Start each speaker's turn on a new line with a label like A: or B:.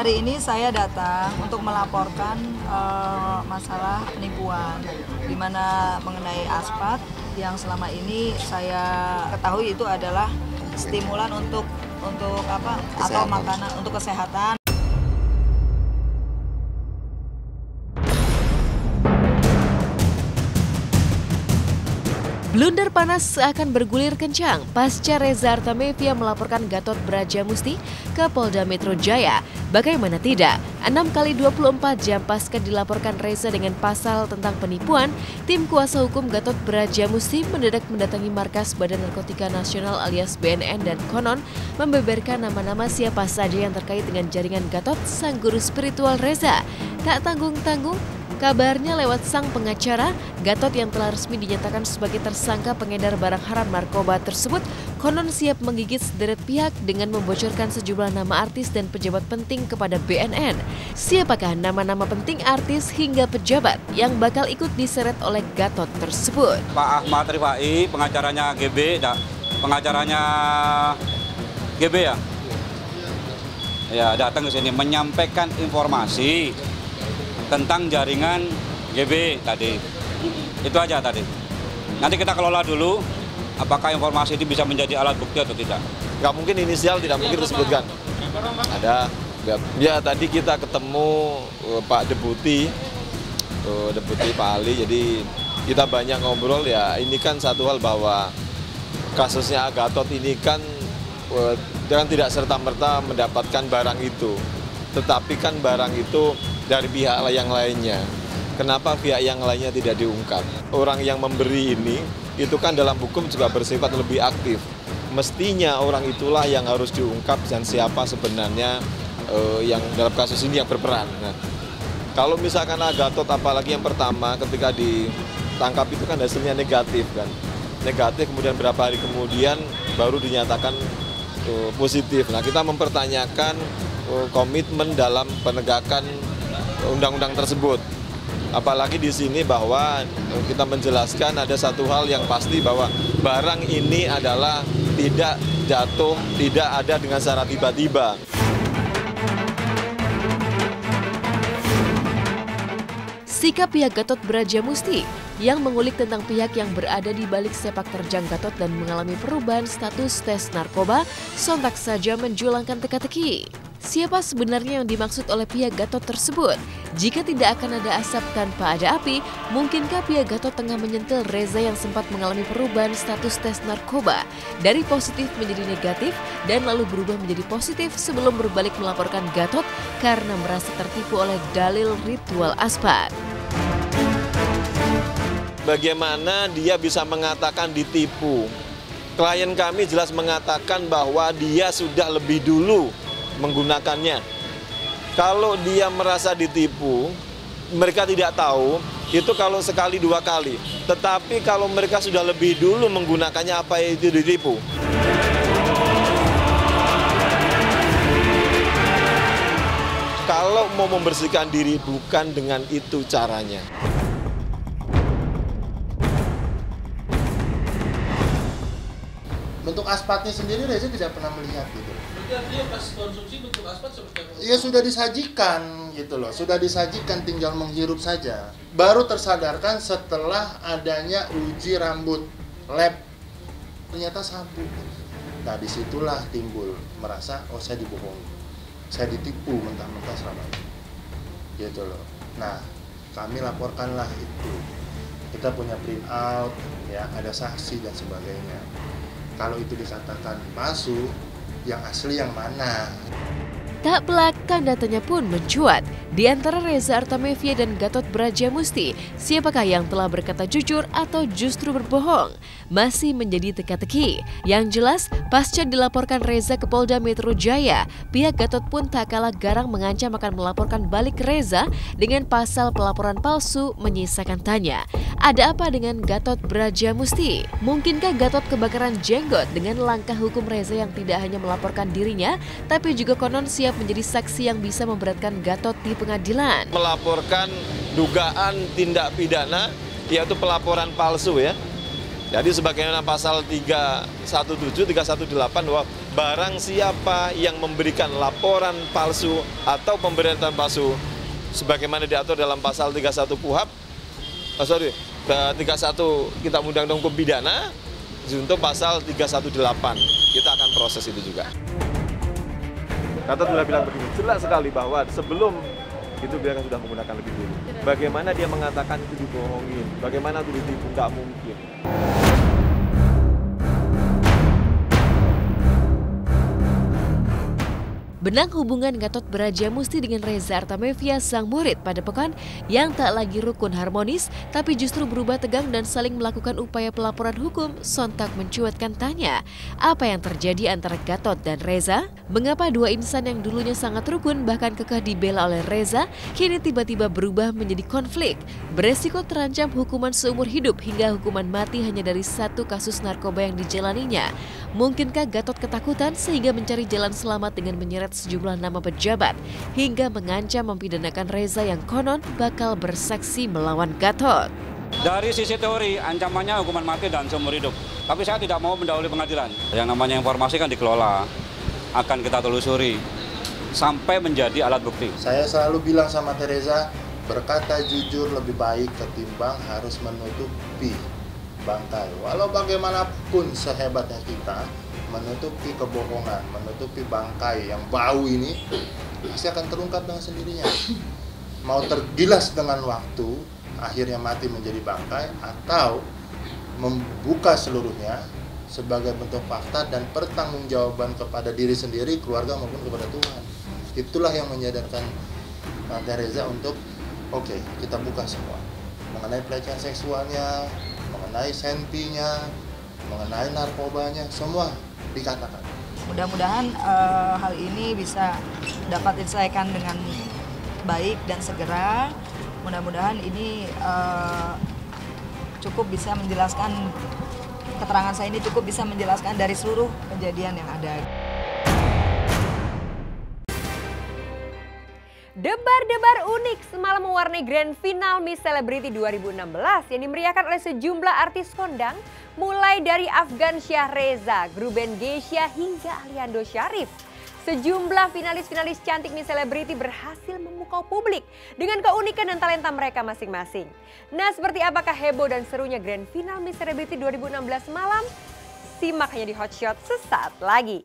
A: Hari ini saya datang untuk melaporkan masalah penipuan, di mana mengenai Aspat yang selama ini saya ketahui itu adalah stimulan untuk apa? Atau makanan untuk kesehatan.
B: Blunder panas seakan bergulir kencang pasca Reza Artamevia melaporkan Gatot Brajamusti ke Polda Metro Jaya. Bagaimana tidak, 6 kali 24 jam pasca dilaporkan Reza dengan pasal tentang penipuan, tim kuasa hukum Gatot Brajamusti mendadak mendatangi markas Badan Narkotika Nasional alias BNN dan konon membeberkan nama-nama siapa saja yang terkait dengan jaringan Gatot, sang guru spiritual Reza. Tak tanggung-tanggung, kabarnya lewat sang pengacara, Gatot yang telah resmi dinyatakan sebagai tersangka pengedar barang haram narkoba tersebut konon siap menggigit sederet pihak dengan membocorkan sejumlah nama artis dan pejabat penting kepada BNN. Siapakah nama-nama penting artis hingga pejabat yang bakal ikut diseret oleh Gatot tersebut?
C: Pak Ahmad Rifai, pengacaranya GB, pengacaranya GB ya datang ke sini menyampaikan informasi tentang jaringan GB tadi. Itu aja tadi. Nanti kita kelola dulu apakah informasi itu bisa menjadi alat bukti atau tidak.
D: Nggak mungkin inisial, tidak mungkin disebutkan. Ada. Ya tadi kita ketemu Pak Deputi Pak Ali, jadi kita banyak ngobrol ya. Ini kan satu hal bahwa kasusnya Gatot ini kan jangan tidak serta-merta mendapatkan barang itu. Tetapi kan barang itu dari pihak yang lainnya. Kenapa pihak yang lainnya tidak diungkap? Orang yang memberi ini, itu kan dalam hukum juga bersifat lebih aktif. Mestinya orang itulah yang harus diungkap dan siapa sebenarnya yang dalam kasus ini yang berperan. Nah, kalau misalkan Gatot, apalagi yang pertama ketika ditangkap itu kan hasilnya negatif kan. Negatif, kemudian berapa hari kemudian baru dinyatakan positif. Nah, kita mempertanyakan komitmen dalam penegakan undang-undang tersebut. Apalagi di sini bahwa kita menjelaskan ada satu hal yang pasti bahwa barang ini adalah tidak jatuh, tidak ada dengan secara tiba-tiba.
B: Sikap pihak Gatot Brajamusti yang mengulik tentang pihak yang berada di balik sepak terjang Gatot dan mengalami perubahan status tes narkoba sontak saja menjulangkan teka-teki. Siapa sebenarnya yang dimaksud oleh pihak Gatot tersebut? Jika tidak akan ada asap tanpa ada api, mungkinkah pihak Gatot tengah menyentil Reza yang sempat mengalami perubahan status tes narkoba dari positif menjadi negatif dan lalu berubah menjadi positif sebelum berbalik melaporkan Gatot karena merasa tertipu oleh dalil ritual Aspat?
D: Bagaimana dia bisa mengatakan ditipu? Klien kami jelas mengatakan bahwa dia sudah lebih dulu menggunakannya. Kalau dia merasa ditipu, mereka tidak tahu, itu kalau sekali dua kali. Tetapi kalau mereka sudah lebih dulu menggunakannya, apa itu ditipu? Kalau mau membersihkan diri, bukan dengan itu caranya.
E: Bentuk aspatnya sendiri Reza tidak pernah melihat gitu.
F: Artinya pas konsumsi bentuk aspat seperti apa?
E: Ya sudah disajikan gitu loh, sudah disajikan, tinggal menghirup saja. Baru tersadarkan setelah adanya uji rambut lab, ternyata sabu. Nah disitulah timbul merasa, oh saya dibohongi, saya ditipu mentah-mentah selama ini, gitu loh. Nah kami laporkanlah itu, kita punya print out, ya ada saksi dan sebagainya. Kalau itu dikatakan palsu, yang asli yang mana?
B: Tak pelak, tanda tanya pun mencuat. Di antara Reza Artamevia dan Gatot Brajamusti, siapakah yang telah berkata jujur atau justru berbohong? Masih menjadi teka-teki. Yang jelas, pasca dilaporkan Reza ke Polda Metro Jaya, pihak Gatot pun tak kalah garang mengancam akan melaporkan balik Reza dengan pasal pelaporan palsu menyisakan tanya. Ada apa dengan Gatot Brajamusti? Mungkinkah Gatot kebakaran jenggot dengan langkah hukum Reza yang tidak hanya melaporkan dirinya, tapi juga konon siap menjadi saksi yang bisa memberatkan Gatot di pengadilan?
D: Melaporkan dugaan tindak pidana, yaitu pelaporan palsu ya. Jadi sebagaimana pasal 317, 318 bahwa barang siapa yang memberikan laporan palsu atau pemberitahuan palsu sebagaimana diatur dalam pasal 31 KUHP, 31 Kitab Undang-Undang Hukum Pidana, untuk pasal 318. Kita akan proses itu juga. Gatot sudah bilang begini, jelas sekali bahwa sebelum itu dia kan sudah menggunakan lebih dulu. Bagaimana dia mengatakan itu dibohongin, bagaimana itu ditipu, nggak mungkin.
B: Benang hubungan Gatot Brajamusti dengan Reza Artamevia sang murid pada pekan yang tak lagi rukun harmonis tapi justru berubah tegang dan saling melakukan upaya pelaporan hukum sontak mencuatkan tanya apa yang terjadi antara Gatot dan Reza? Mengapa dua insan yang dulunya sangat rukun bahkan kekeh dibela oleh Reza kini tiba-tiba berubah menjadi konflik? Beresiko terancam hukuman seumur hidup hingga hukuman mati hanya dari satu kasus narkoba yang dijalaninya. Mungkinkah Gatot ketakutan sehingga mencari jalan selamat dengan menyeret sejumlah nama pejabat hingga mengancam mempidanakan Reza yang konon bakal bersaksi melawan Gatot?
C: Dari sisi teori, ancamannya hukuman mati dan seumur hidup. Tapi saya tidak mau mendahului pengadilan. Yang namanya informasi kan dikelola, akan kita telusuri sampai menjadi alat bukti.
E: Saya selalu bilang sama Teresa, berkata jujur lebih baik ketimbang harus menutupi bangkai. Walau bagaimanapun sehebatnya kita, menutupi kebohongan, menutupi bangkai yang bau ini pasti akan terungkap dengan sendirinya. Mau tergilas dengan waktu, akhirnya mati menjadi bangkai, atau membuka seluruhnya sebagai bentuk fakta dan pertanggungjawaban kepada diri sendiri, keluarga maupun kepada Tuhan. Itulah yang menyadarkan Teresa untuk oke, kita buka semua. Mengenai pelecehan seksualnya, mengenai senpinya, mengenai narkobanya, semua dikatakan.
A: Mudah-mudahan hal ini bisa dapat diselesaikan dengan baik dan segera. Mudah-mudahan ini cukup bisa menjelaskan, keterangan saya ini cukup bisa menjelaskan dari seluruh kejadian yang ada.
G: Debar-debar unik semalam mewarnai Grand Final Miss Celebrity 2016 yang dimeriahkan oleh sejumlah artis kondang mulai dari Afgan Syah Reza, Gruben Geisha hingga Aliando Syarif. Sejumlah finalis-finalis cantik Miss Celebrity berhasil memukau publik dengan keunikan dan talenta mereka masing-masing. Nah, seperti apakah heboh dan serunya Grand Final Miss Celebrity 2016 malam? Simak hanya di Hot Shot sesaat lagi.